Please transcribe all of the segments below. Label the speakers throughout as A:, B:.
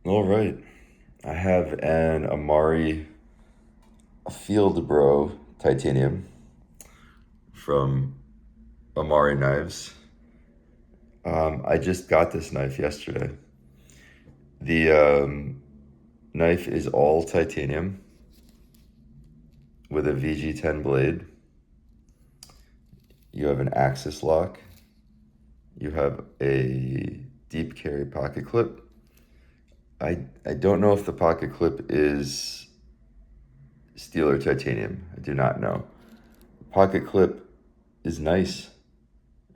A: All right. I have an Amare FieldBro titanium from Amare Knives. I just got this knife yesterday. The knife is all titanium with a VG10 blade. You have an axis lock. You have a deep carry pocket clip. I don't know if the pocket clip is steel or titanium. I do not know. The pocket clip is nice.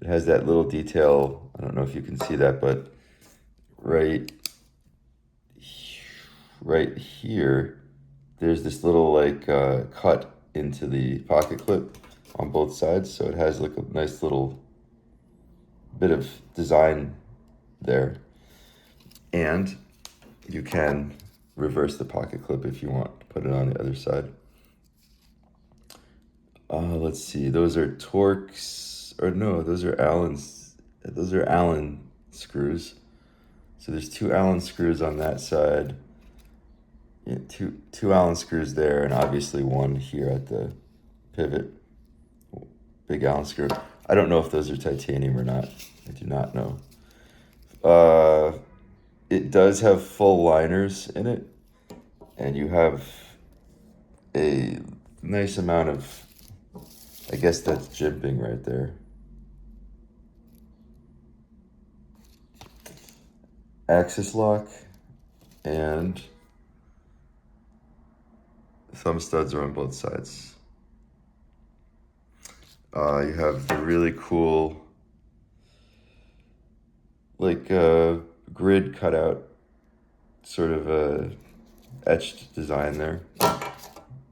A: It has that little detail. I don't know if you can see that, but right right here, there's this little like cut into the pocket clip on both sides. So it has like a nice little bit of design there. And you can reverse the pocket clip if you want to put it on the other side. Let's see, those are Torx, or no, those are Allen's. Those are Allen screws. So there's two Allen screws on that side. Yeah, two Allen screws there, and obviously one here at the pivot. Big Allen screw. I don't know if those are titanium or not. I do not know. Uh, it does have full liners in it, and you have a nice amount of, I guess that's jimping right there. Axis lock and thumb studs are on both sides. You have the really cool, like grid cutout, sort of a etched design there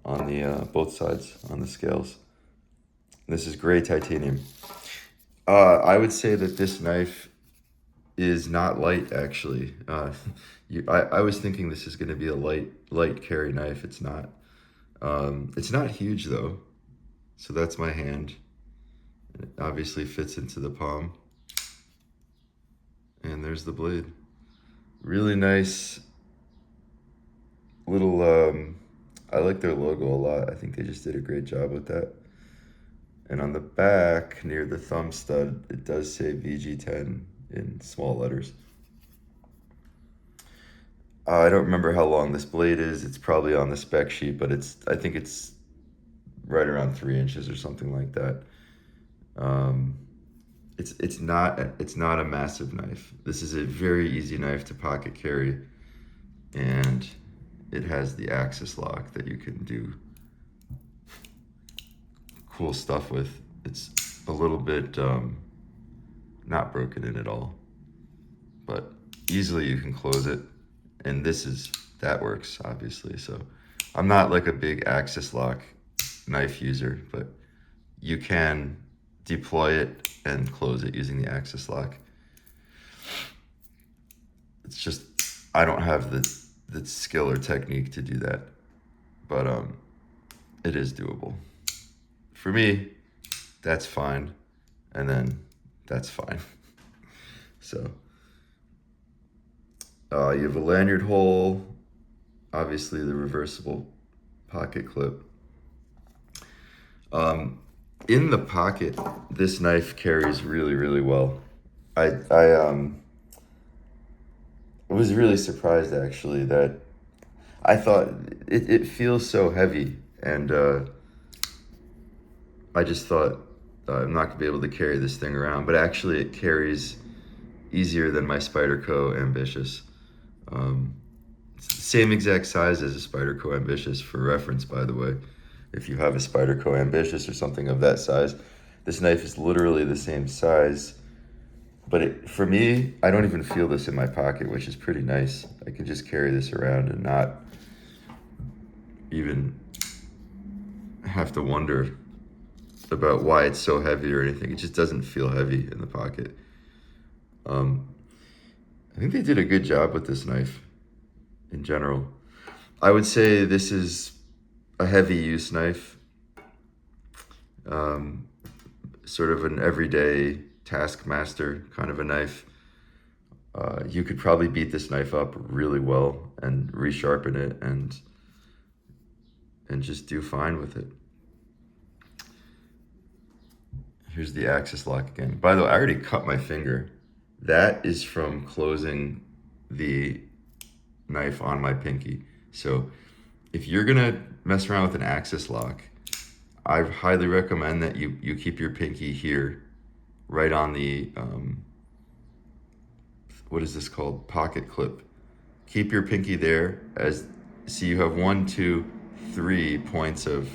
A: on the both sides on the scales. This is gray titanium. I would say that this knife is not light, actually. I was thinking this is going to be a light carry knife. It's not. It's not huge though, so that's my hand. It obviously fits into the palm, and there's the blade. Really nice little. I like their logo a lot. I think they just did a great job with that. And on the back, near the thumb stud, it does say VG10 in small letters. I don't remember how long this blade is. It's probably on the spec sheet, but I think it's right around 3 inches or something like that. Um, it's not a massive knife. This is a very easy knife to pocket carry, and it has the axis lock that you can do cool stuff with. It's a little bit not broken in at all, but easily you can close it. And that works obviously. So I'm not like a big axis lock knife user, but you can deploy it and close it using the axis lock. It's just, I don't have the skill or technique to do that, but it is doable. For me, that's fine, and then that's fine. So you have a lanyard hole, obviously the reversible pocket clip. In the pocket, this knife carries really, really well. I was really surprised actually that I thought it feels so heavy, and I just thought I'm not gonna be able to carry this thing around, but actually it carries easier than my Spyderco Ambitious. It's the same exact size as a Spyderco Ambitious, for reference, by the way. If you have a Spyderco Ambitious or something of that size, this knife is literally the same size. But for me, I don't even feel this in my pocket, which is pretty nice. I can just carry this around and not even have to wonder about why it's so heavy or anything. It just doesn't feel heavy in the pocket. I think they did a good job with this knife in general. I would say this is a heavy use knife, sort of an everyday taskmaster kind of a knife. You could probably beat this knife up really well and resharpen it and just do fine with it. Here's the axis lock again. By the way, I already cut my finger. That is from closing the knife on my pinky. So if you're gonna mess around with an axis lock, I highly recommend that you keep your pinky here, right on the, what is this called? Pocket clip. Keep your pinky there as, so you have 1, 2, 3 points of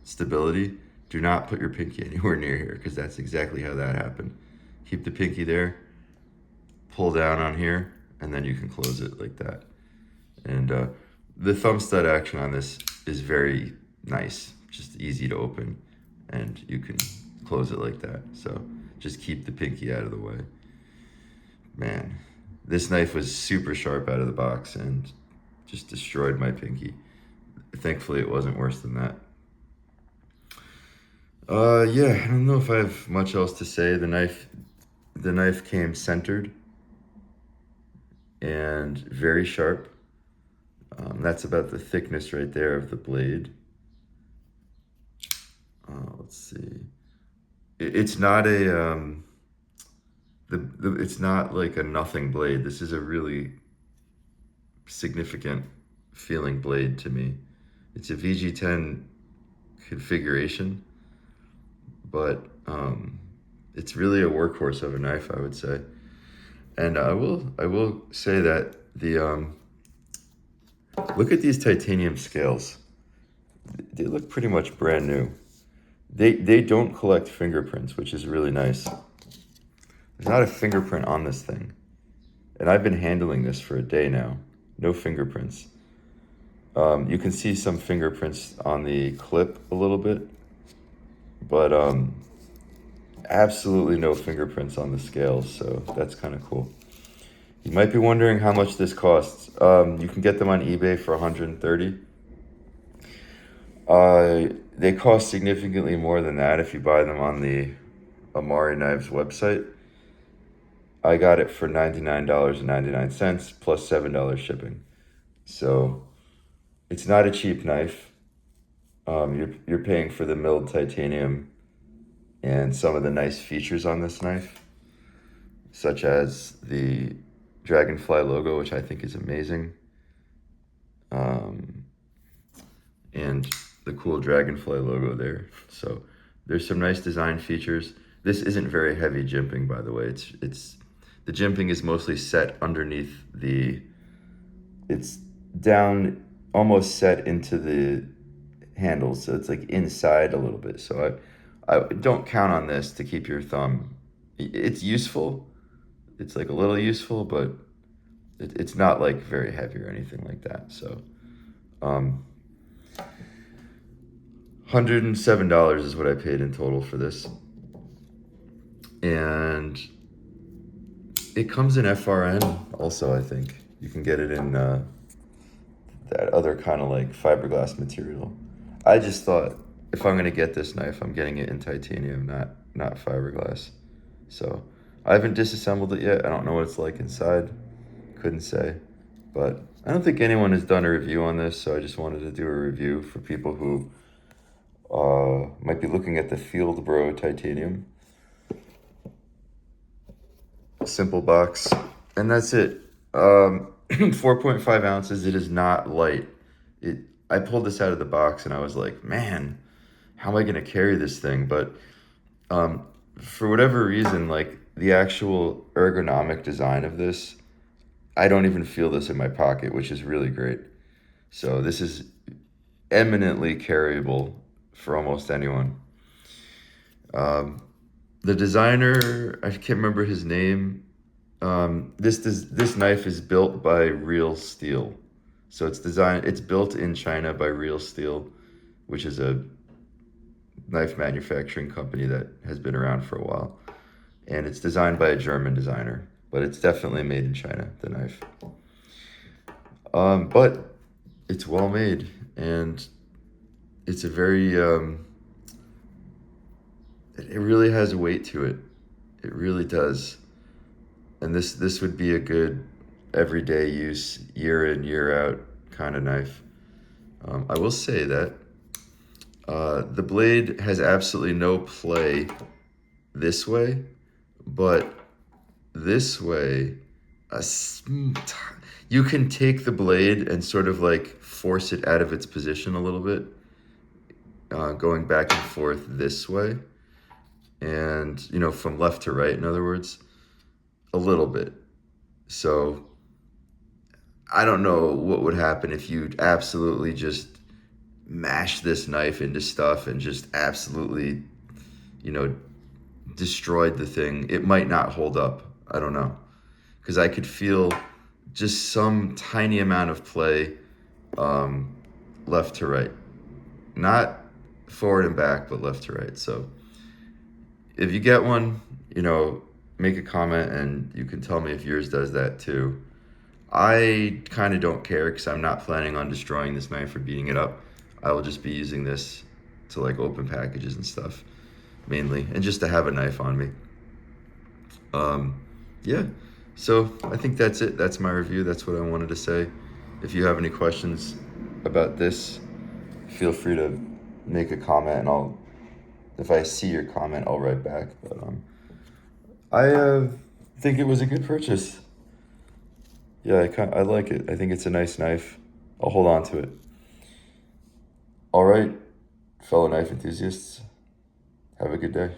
A: stability. Do not put your pinky anywhere near here, because that's exactly how that happened. Keep the pinky there, pull down on here, and then you can close it like that. And the thumb stud action on this is very nice, just easy to open, and you can close it like that. So just keep the pinky out of the way. Man, this knife was super sharp out of the box and just destroyed my pinky. Thankfully, it wasn't worse than that. Yeah, I don't know if I have much else to say. The knife came centered and very sharp. That's about the thickness right there of the blade. Let's see. It's not a it's not like a nothing blade. This is a really significant feeling blade to me. It's a VG10 configuration, but it's really a workhorse of a knife, I would say. And I will say that the look at these titanium scales. They look pretty much brand new. They don't collect fingerprints, which is really nice. There's not a fingerprint on this thing. And I've been handling this for a day now. No fingerprints. You can see some fingerprints on the clip a little bit, but absolutely no fingerprints on the scales, so that's kind of cool. You might be wondering how much this costs. You can get them on eBay for $130. They cost significantly more than that if you buy them on the Amare Knives website. I got it for $99.99 plus $7 shipping. So it's not a cheap knife. You're paying for the milled titanium and some of the nice features on this knife, such as the dragonfly logo, which I think is amazing, and the cool dragonfly logo there. So there's some nice design features. This isn't very heavy jimping, by the way. The jimping is mostly set underneath it's down, almost set into the handles, so it's like inside a little bit. So I don't count on this to keep your thumb. It's useful. It's like a little useful, but it's not like very heavy or anything like that. So $107 is what I paid in total for this. And it comes in FRN also, I think. You can get it in that other kind of like fiberglass material. I just thought, if I'm gonna get this knife, I'm getting it in titanium, not fiberglass. So I haven't disassembled it yet. I don't know what it's like inside. Couldn't say. But I don't think anyone has done a review on this, so I just wanted to do a review for people who might be looking at the FieldBro titanium. Simple box, and that's it. 4.5 ounces. It is not light. I pulled this out of the box and I was like, man, how am I gonna carry this thing? But for whatever reason, like the actual ergonomic design of this, I don't even feel this in my pocket, which is really great. So this is eminently carryable for almost anyone. The designer, I can't remember his name. This knife is built by Real Steel. So it's built in China by Real Steel, which is a knife manufacturing company that has been around for a while. And it's designed by a German designer, but it's definitely made in China, the knife. But it's well made, and it's a very, it really has a weight to it. It really does. And this would be a good everyday use, year in, year out kind of knife. I will say that the blade has absolutely no play this way, but this way, you can take the blade and sort of like force it out of its position a little bit, going back and forth this way, and from left to right, in other words, a little bit. So I don't know what would happen if you absolutely just mash this knife into stuff and just absolutely, destroyed the thing. It might not hold up. I don't know. Because I could feel just some tiny amount of play left to right. Not forward and back, but left to right. So if you get one, make a comment and you can tell me if yours does that too. I kind of don't care because I'm not planning on destroying this knife or beating it up. I will just be using this to like open packages and stuff mainly, and just to have a knife on me. Yeah, so I think that's it. That's my review. That's what I wanted to say. If you have any questions about this, feel free to make a comment, and if I see your comment, I'll write back. But I think it was a good purchase. Yeah, I like it. I think it's a nice knife. I'll hold on to it. All right, fellow knife enthusiasts, have a good day.